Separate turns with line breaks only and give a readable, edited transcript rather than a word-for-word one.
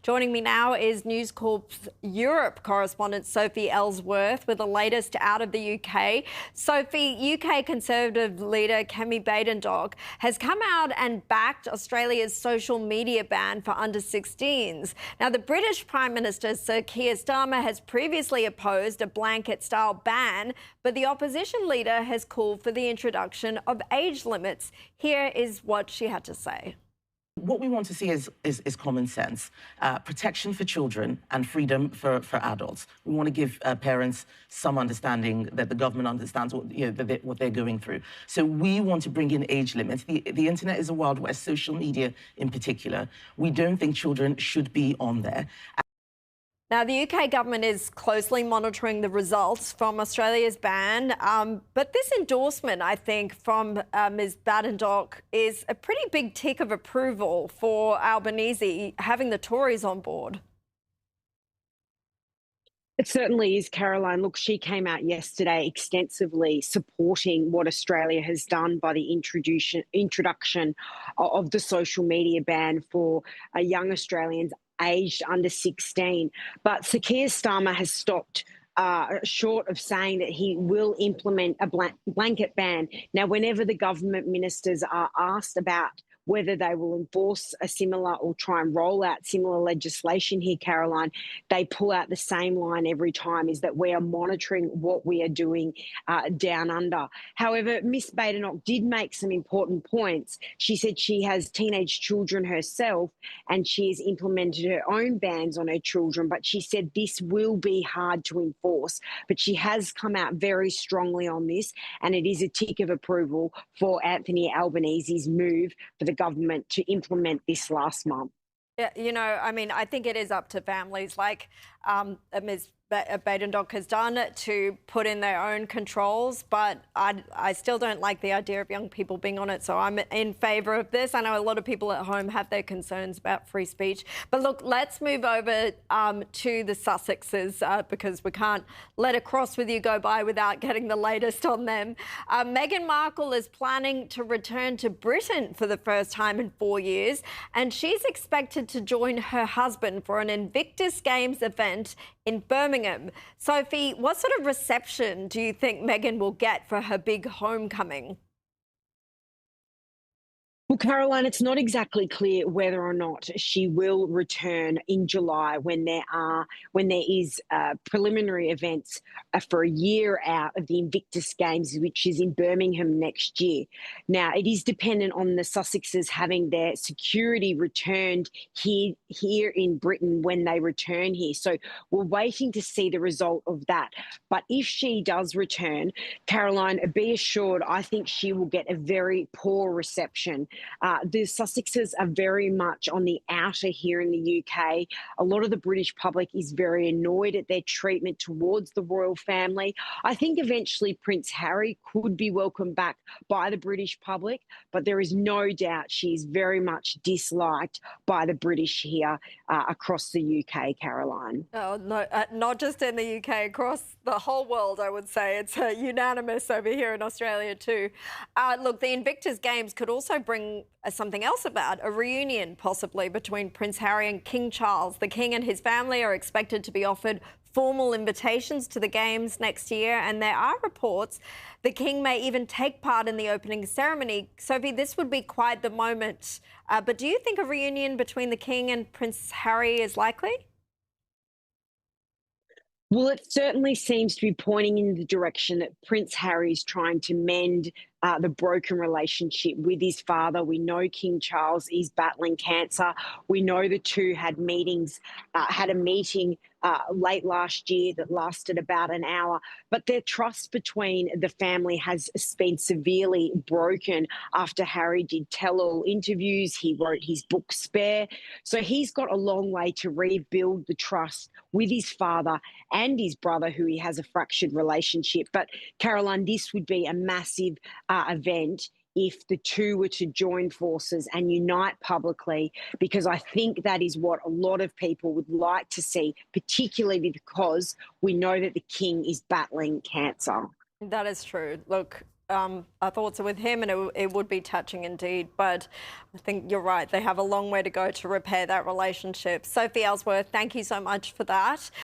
Joining me now is News Corp's Europe correspondent Sophie Ellsworth with the latest out of the UK. Sophie, UK Conservative leader Kemi Badenoch has come out and backed Australia's social media ban for under-16s. Now, the British Prime Minister Sir Keir Starmer has previously opposed a blanket-style ban, but the opposition leader has called for the introduction of age limits. Here is what she had to say.
What we want to see is common sense, protection for children and freedom for adults. We want to give parents some understanding that the government understands what they're going through. So we want to bring in age limits. The internet is a Wild West, social media in particular. We don't think children should be on there.
Now, the UK government is closely monitoring the results from Australia's ban, but this endorsement, I think, from Ms Badenoch is a pretty big tick of approval for Albanese having the Tories on board.
It certainly is, Caroline. Look, she came out yesterday extensively supporting what Australia has done by the introduction of the social media ban for young Australians aged under 16. But Sir Keir Starmer has stopped short of saying that he will implement a blanket ban. Now, whenever the government ministers are asked about whether they will enforce a similar or try and roll out similar legislation here, Caroline, they pull out the same line every time, is that we are monitoring what we are doing down under. However, Miss Badenoch did make some important points. She said she has teenage children herself and she has implemented her own bans on her children, but she said this will be hard to enforce. But she has come out very strongly on this, and it is a tick of approval for Anthony Albanese's move for the government to implement this last month.
Yeah, you know, I mean, I think it is up to families like Ms Badenoch has done to put in their own controls, but I still don't like the idea of young people being on it, so I'm in favour of this. I know a lot of people at home have their concerns about free speech. But look, let's move over to the Sussexes because we can't let a cross with you go by without getting the latest on them. Meghan Markle is planning to return to Britain for the first time in 4 years, and she's expected to join her husband for an Invictus Games event in Birmingham. Sophie, what sort of reception do you think Meghan will get for her big homecoming?
Well, Caroline, it's not exactly clear whether or not she will return in July when there is preliminary events for a year out of the Invictus Games, which is in Birmingham next year. Now, it is dependent on the Sussexes having their security returned here in Britain when they return here. So we're waiting to see the result of that. But if she does return, Caroline, be assured, I think she will get a very poor reception. The Sussexes are very much on the outer here in the UK. A lot of the British public is very annoyed at their treatment towards the royal family. I think eventually Prince Harry could be welcomed back by the British public, but there is no doubt she is very much disliked by the British here across the UK, Caroline.
Oh, no, not just in the UK, across the whole world, I would say. It's unanimous over here in Australia too. Look, the Invictus Games could also bring something else about, a reunion possibly between Prince Harry and King Charles. The King and his family are expected to be offered formal invitations to the Games next year, and there are reports the King may even take part in the opening ceremony. Sophie, this would be quite the moment. But do you think a reunion between the King and Prince Harry is likely?
Well, it certainly seems to be pointing in the direction that Prince Harry is trying to mend the broken relationship with his father. We know King Charles is battling cancer. We know the two had a meeting late last year that lasted about an hour. But their trust between the family has been severely broken after Harry did tell-all interviews. He wrote his book Spare. So he's got a long way to rebuild the trust with his father and his brother, who he has a fractured relationship. But Caroline, this would be a massive event if the two were to join forces and unite publicly, because I think that is what a lot of people would like to see, particularly because we know that the King is battling cancer.
That is true. Look, our thoughts are with him, and it would be touching indeed. But I think you're right. They have a long way to go to repair that relationship. Sophie Ellsworth, thank you so much for that.